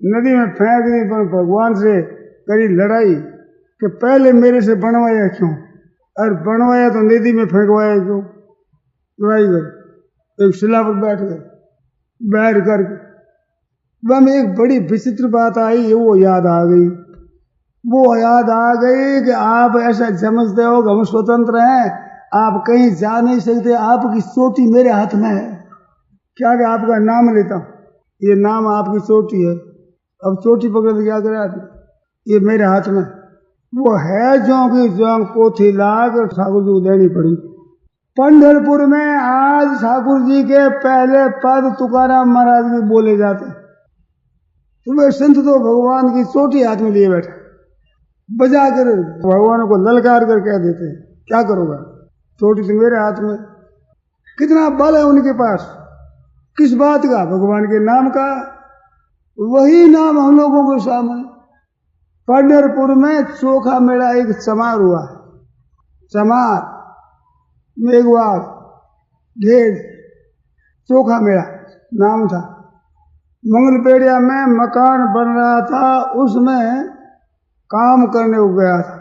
[SPEAKER 1] नदी में फेंक दी पर भगवान से करी लड़ाई, कि पहले मेरे से बनवाया क्यों, और बनवाया तो नदी में फेंकवाया क्यों। लड़ाई कर एक शिला पर बैठ करके वह में एक बड़ी विचित्र बात आई, वो याद आ गई। वो याद आ गई कि आप ऐसा समझते हो कि हम स्वतंत्र हैं, आप कहीं जा नहीं सकते, आपकी चोटी मेरे हाथ में है। क्या कि आपका नाम लेता हूं, ये नाम आपकी चोटी है, अब चोटी पकड़ के क्या करे आदमी, ये मेरे हाथ में। वो है जो कि जो पोथी लाग ठाकुर जी को देनी पड़ी। पंढरपुर में आज ठाकुर जी के पहले पद तुकाराम महाराज भी बोले जाते। तुम्हें संत तो भगवान की चोटी हाथ में लिए बैठे, बजा कर भगवान को ललकार कर कह देते हैं, क्या करोगा, चोटी तो मेरे हाथ में। कितना बल है उनके पास, किस बात का, भगवान के नाम का। वही नाम हम लोगों के सामने। पंढरपुर में चोखा मेला एक चमार हुआ, चमार मेघवाल ढेर चोखा मेला नाम था। मंगलपेड़िया में मकान बन रहा था, उसमें काम करने को गया था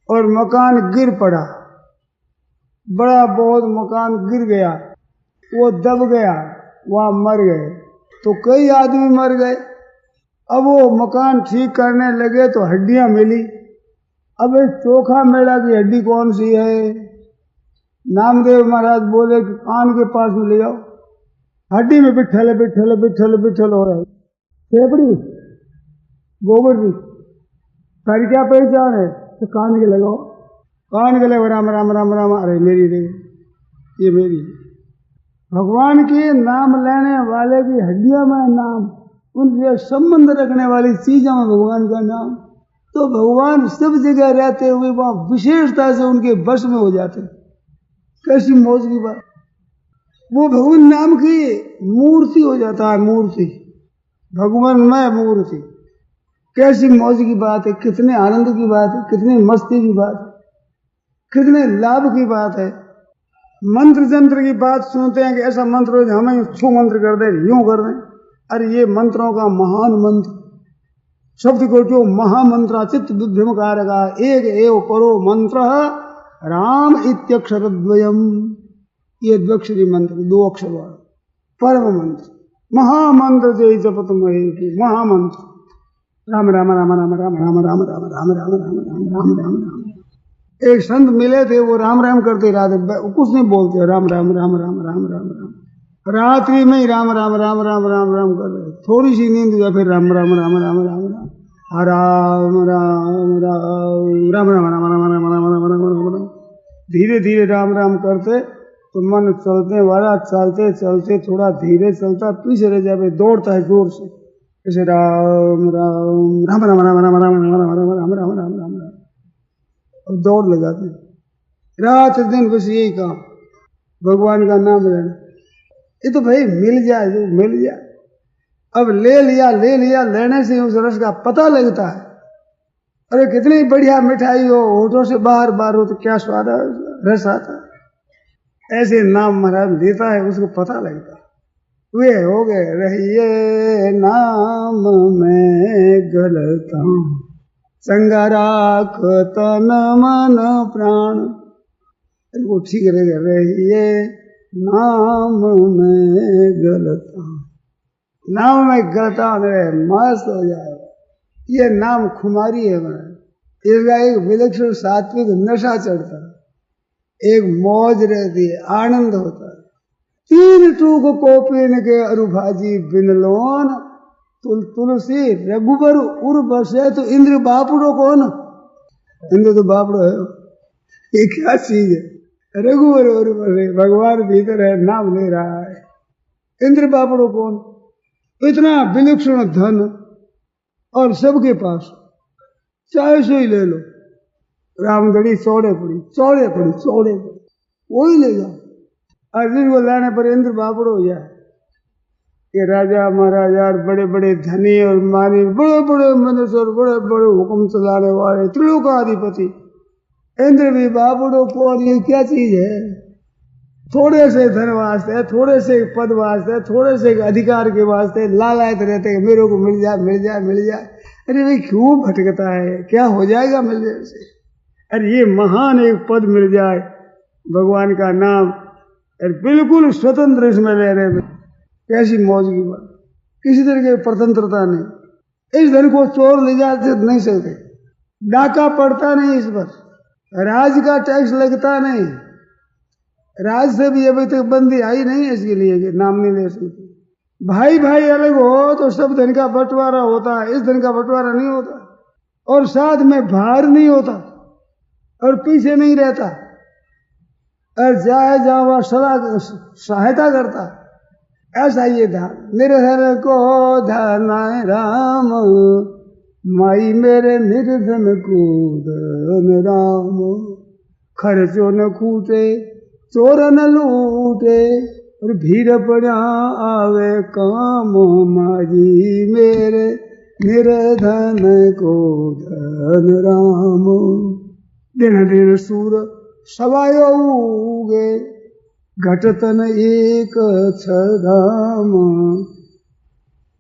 [SPEAKER 1] और मकान गिर पड़ा, बड़ा बहुत मकान गिर गया, वो दब गया, वहां मर गए, तो कई आदमी मर गए। अब वो मकान ठीक करने लगे तो हड्डियां मिली। अब इस चोखा मेला की हड्डी कौन सी है, नामदेव महाराज बोले कि कान के पास में ले जाओ, हड्डी में बिठल बिठल बिठल बिठल हो रहा है, फेफड़ी गोबर जी सारी क्या पहचान है, तो कान के लगाओ, कान के लगाओ, राम राम राम राम, अरे मेरी रे ये मेरी। भगवान के नाम लेने वाले की हड्डियों में नाम, उनसे संबंध रखने वाली चीजों में भगवान का नाम। तो भगवान सब जगह रहते हुए वहां विशेषता से उनके वश में हो जाते। कैसी मौज की बात, वो भगवान नाम की मूर्ति हो जाता है, मूर्ति भगवान में मूर्ति। कैसी मौज की बात है, कितने आनंद की बात है, कितनी मस्ती की बात है, कितने लाभ की बात है। मंत्र जंत्र की बात सुनते हैं कि ऐसा मंत्र हो, हमें छू मंत्र कर दे, यूं कर दें, अरे ये मंत्रों का महान मंत्र, शब्द को जो महामंत्र चित्त विभ्रमकारका एक एव परो मंत्र राम इत्यक्षरद्वयम, ये द्वक्षरी मंत्र, दो अक्षर वाला परम मंत्र, महामंत्र जय जपत महेश, महामंत्र राम राम राम राम राम राम राम राम राम राम राम राम राम राम राम। एक संत मिले थे, वो राम राम करते रहते, कुछ नहीं बोलते, राम राम राम राम राम राम राम, रात्रि में ही राम राम राम राम राम राम कर रहे, थोड़ी सी नींद हुआ फिर राम राम राम राम राम राम राम राम राम राम राम राम राम राम राम राम राम। धीरे धीरे राम राम करते तो मन चलते वाला चलते चलते थोड़ा धीरे चलता, पीछे रह जाए, दौड़ता है जोर से, जैसे राम राम राम राम राम राम राम राम राम राम राम राम राम राम, अब दौड़ लगाते रात दिन, बस यही काम, भगवान का नाम लेना। ये तो भाई मिल जाए जो मिल जाए, अब ले लिया, लेने से उस रस का पता लगता है। अरे कितनी बढ़िया मिठाई हो, होठों से बार बार हो तो क्या स्वाद है, रस आता है। ऐसे नाम महाराज देता है, उसको पता लगता है। वे हो गए रहिए नाम में गलता, संगा राख तन मन प्राण, वो ठीक रहेगा। रहिए नाम में गलता, नाम में गलता रहे, मस्त हो जाएगा। ये नाम खुमारी है मेरा, इसका एक विलक्षण सात्विक नशा चढ़ता है, एक मौज रहती है, आनंद होता है। तीन टूक कोपिन के अरुभाजी बिनलोन, तुलसी रघुबर उर बसे, तो इंद्र बापड़ो कौन, इंद्र तो बापड़ो है, ये क्या चीज है, रघुवर उर बसे, भगवान भीतर है, नाम ले रहा है। इंद्र बापड़ो कौन, इतना विलक्षण धन और सबके पास, चाहे सो ही ले लो, रामगढ़ी चौड़े पड़ी, वही ले जाओ। अर्जुन को लाने पर इंद्र बापड़ हो जाए, ये राजा महाराजा बड़े बड़े धनी और मानी, बड़े बड़े मनुष्य और बड़े बड़े हुक्म चलाने वाले त्रिलोकाधिपति, इंद्र भी बापड़ो कौन, ये क्या चीज है। थोड़े से धन वास्ते, थोड़े से पद वास्ते, थोड़े से अधिकार के वास्ते लालायत रहते हैं, मेरे को मिल जाए मिल जाए मिल जाए। अरे भाई क्यों भटकता है, क्या हो जाएगा मिल जाए से? अरे ये महान एक पद मिल जाए, भगवान का नाम, अरे बिल्कुल स्वतंत्र इसमें रह रहे, कैसी मौज की बात, किसी तरह की स्वतंत्रता नहीं। इस धन को चोर ले जाते नहीं सकते, डाका पड़ता नहीं इस पर, राज का टैक्स लगता नहीं, राज से भी अभी तक बंदी आई नहीं है इसके लिए कि नाम नहीं ले सकते। भाई भाई अलग हो तो सब धन का बंटवारा होता है, इस धन का बंटवारा नहीं होता, और साथ में भार नहीं होता और पीछे नहीं रहता, और जाए जावा सहायता करता, ऐसा ये धन। निर्धन को धन राम, माई मेरे निर्धन को धन राम। खर्चो न खूटे चोर न लूटे, और भीड़ पड़ा आवे काम, माई मेरे निर्धन को धन राम। दिन दिन सूर सवायो उगे, घटतन एक छदाम।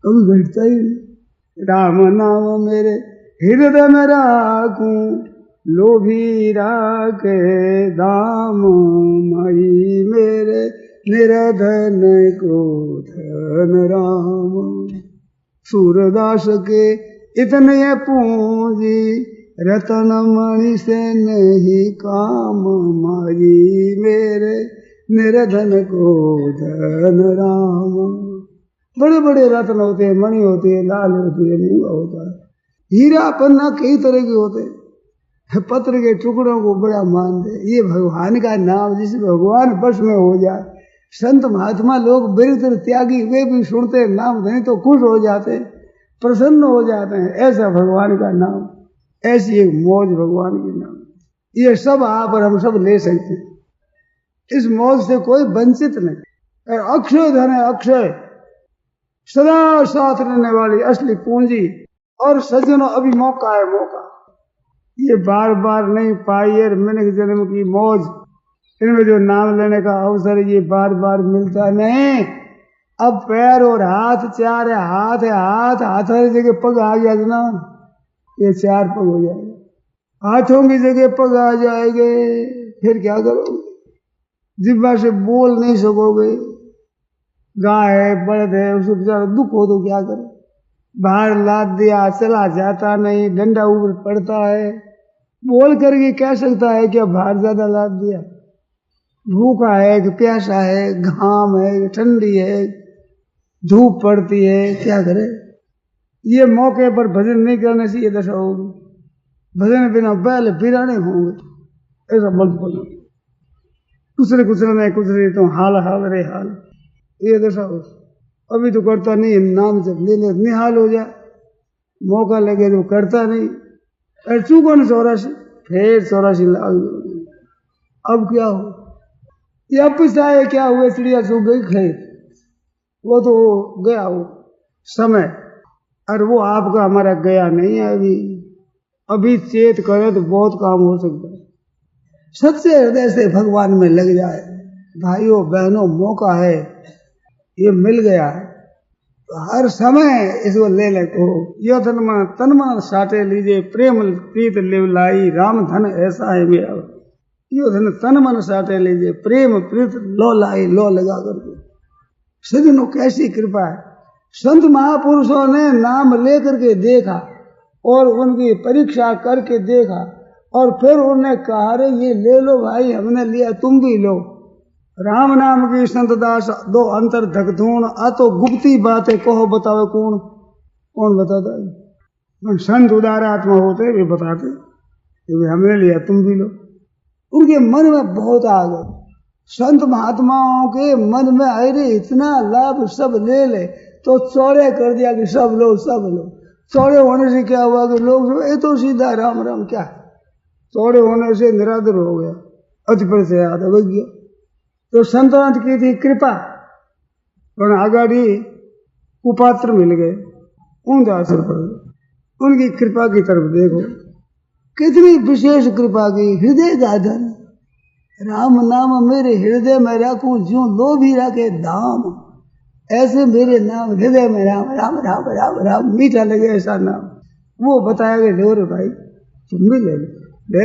[SPEAKER 1] कभी घटता ही नहीं। राम नाम मेरे हृदय में राखूं, लोभी राखे दाम, माई मेरे निर्धन को धन राम। सूरदास के इतने पूंजी, रतन मणि से नहीं काम, माई मेरे निर्धन को धन राम। बड़े बड़े रत्न होते हैं, मणि होते हैं, लाल होती है, मूंगा होता है, हीरा पन्ना कई तरह के होते हैं, पत्र के टुकड़ों को बड़ा मानते। ये भगवान का नाम, जिसे भगवान बस में हो जाए, संत महात्मा लोग बिरत्र त्यागी वे भी सुनते नाम धनी तो खुश हो जाते, प्रसन्न हो जाते हैं। ऐसा भगवान का नाम, ऐसी एक मौज भगवान की नाम, ये सब आप और हम सब ले सकते हैं। इस मौज से कोई वंचित नहीं। अक्षय धन है, अक्षय सदा साथ रहने वाली असली पूंजी। और सज्जनों अभी मौका है, मौका ये बार बार नहीं पाई है। मैंने जन्म की मौज, इनमें जो नाम लेने का अवसर ये बार बार मिलता नहीं। अब पैर और हाथ चार है, हाथ है, हाथ हर जगह पग आ गया ना, ये चार पग हो जाएगा, हाथों की जगह पग आ जाएंगे, फिर क्या करोगे? जिब्बा से बोल नहीं सकोगे, गाय है, बलद है, उसको बेचारा दुख हो तो क्या करे? बाहर लाद दिया, चला जाता नहीं, डंडा ऊपर पड़ता है, बोल करके कह सकता है कि बाहर ज्यादा लाद दिया, भूखा है कि प्यासा है, घाम है, ठंडी है, धूप पड़ती है, क्या करे? ये मौके पर भजन नहीं करने से ये दशा होगी। भजन बिना बैल बिराने होंगे, ऐसा मत बोलो। कुचले कुचले में कुचले तो हाल हाल रे हाल, ये दशा हो। अभी तो करता नहीं, नाम जब ले ले निहाल हो जाए, मौका लगे तो करता नहीं। अरे चूको न 84, फिर 84 लाख। अब क्या हो? ये अब पिछाए क्या हुए? चिड़िया चूक गई खेत, वो तो गया वो समय, और वो आपका हमारा गया नहीं है। अभी चेत करे तो बहुत काम हो सकता है। सच्चे हृदय से भगवान में लग जाए, भाइयों बहनों, मौका है, ये मिल गया है तो हर समय इसको ले ले को। यो तन मन साटे लीजिए, प्रेम प्रीत लिवलाई, राम धन ऐसा है मेरा। यो धन तन मन साटे लीजिए, प्रेम प्रीत लो लाई, लो लगा करके। सज्जनों कैसी कृपा है! संत महापुरुषों ने नाम लेकर के देखा और उनकी परीक्षा करके देखा, और फिर उन्होंने कहा रे ये ले लो भाई, हमने लिया तुम भी लो। राम नाम की संत दास दो अंतर धकधूण, आ तो गुप्ती बातें कहो बताओ कौन? कौन बताता है? संत उदार आत्मा होते वे बताते कि हमने लिया तुम भी लो। उनके मन में बहुत आ गए। संत महात्माओं के मन में अरे इतना लाभ सब ले ले, तो चौड़े कर दिया कि सब लो सब लो। चौड़े होने से क्या हुआ कि लोग ये तो सीधा राम राम, क्या चौड़े होने से निरादर हो गया, अति पर से याद हो गया। तो संतांत की थी कृपा, पर आगाड़ी कुपात्र मिल गए, ऊंधा असर पड़ गया। उनकी कृपा की तरफ देखो, कितनी विशेष कृपा की। हृदय गाधन, राम नाम मेरे हृदय में रखूं, ज्यों लोभी रखे धाम, ऐसे मेरे नाम हृदय में राम राम राम राम राम मीठा लगे ऐसा नाम। वो बताया कि लो रे भाई, तुम भी ले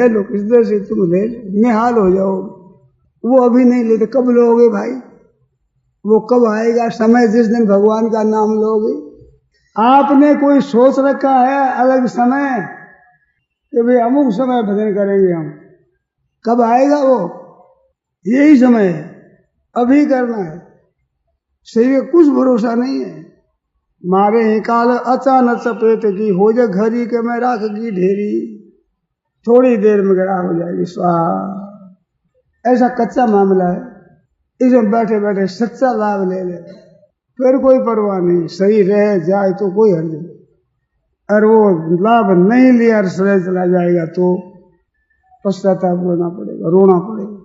[SPEAKER 1] लो किस तरह से तुम ले लो, निहाल हो जाओगे। वो अभी नहीं लेते, कब लोगे भाई? वो कब आएगा समय जिस दिन भगवान का नाम लोगे। आपने कोई सोच रखा है अलग समय कि भाई अमुक समय भजन करेंगे हम, कब आएगा वो? यही समय है, अभी करना है। शरीर कुछ भरोसा नहीं है। मारे ही काल अचानक सपेट की, हो जा घरी के मैं राख की ढेरी, थोड़ी देर में गड़ा हो जाएगी स्वाहा। ऐसा कच्चा मामला है, इसमें बैठे बैठे सच्चा लाभ ले ले, फिर कोई परवाह नहीं, सही रह जाए तो कोई हर्ज नहीं। और वो लाभ नहीं लिया और श्रेय चला जाएगा तो पश्चाताप रोना पड़ेगा, रोना पड़ेगा।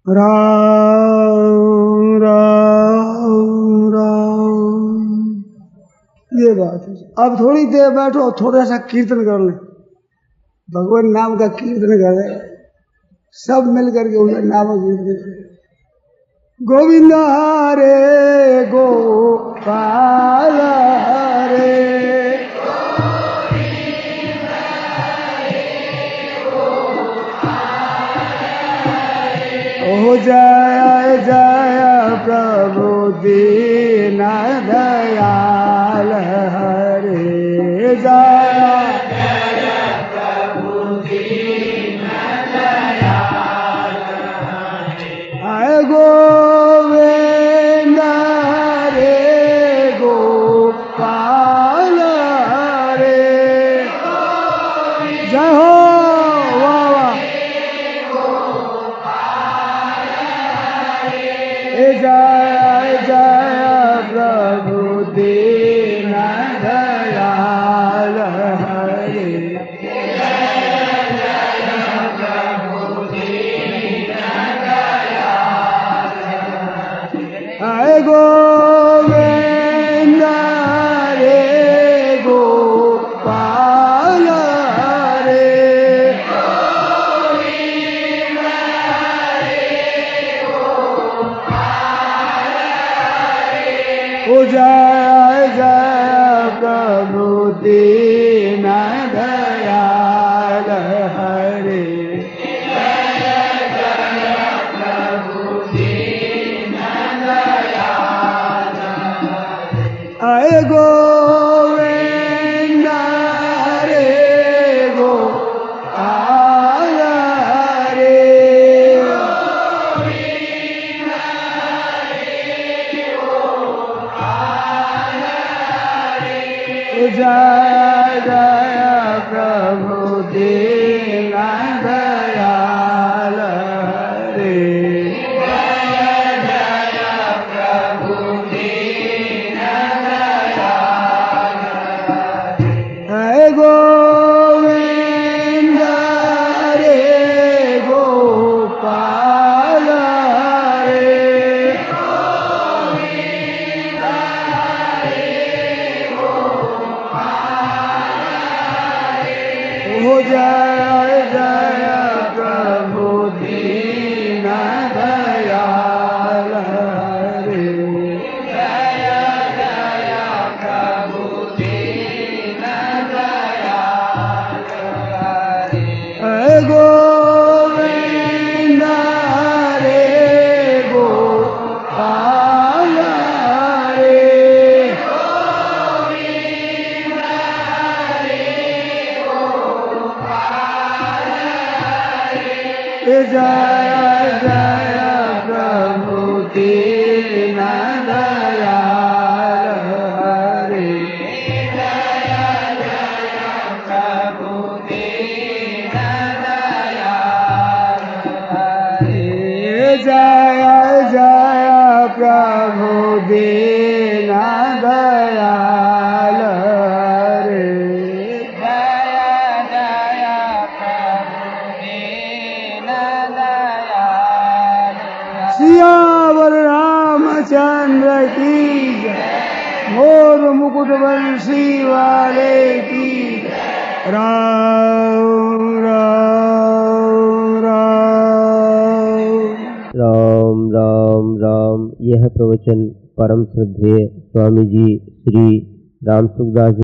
[SPEAKER 1] राम राम राम, ये बात है। अब थोड़ी देर बैठो, थोड़ा सा कीर्तन कर ले, भगवान नाम का कीर्तन कर ले, सब मिल करके उनका नाम कीर्तन कर। गोविंद हरे गोपाल हरे, ओ जय जय प्रभु दीन दयाल हरे, जय प्रभु दीन दयाल हरे, गोविंद हरे गोपाल हरे, जय हो। जय जय प्रभु दीन दयाल हरे, हरे गोविंद हरे गोपाल हरे, ओ जय जय प्रभु दीन दयाल हरे, हरे गोविंद हरे गोपाल हरे, जय जय प्रभु दीन दयाल हरे, जय जय प्रभु दीन दयाल हरे, गोविंद हरे गोपाल हरे, हो जय जय प्रभु दीन दयाल हरे, जय जय प्रभु दीन दयाल हरे, हरे गोविंद हरे गोपाल हरे, जय जय प्रभु दीन दयाल हरे, जय जय प्रभु दीन दयाल हरे, जय जय प्रभु दीन दयाल हरे, सियावर रामचंद्र की जय, मोर मुकुट बंसी वाले की जय। राम राम राम
[SPEAKER 2] राम राम राम। यह प्रवचन परम श्रद्धेय स्वामी जी श्री राम सुखदास जी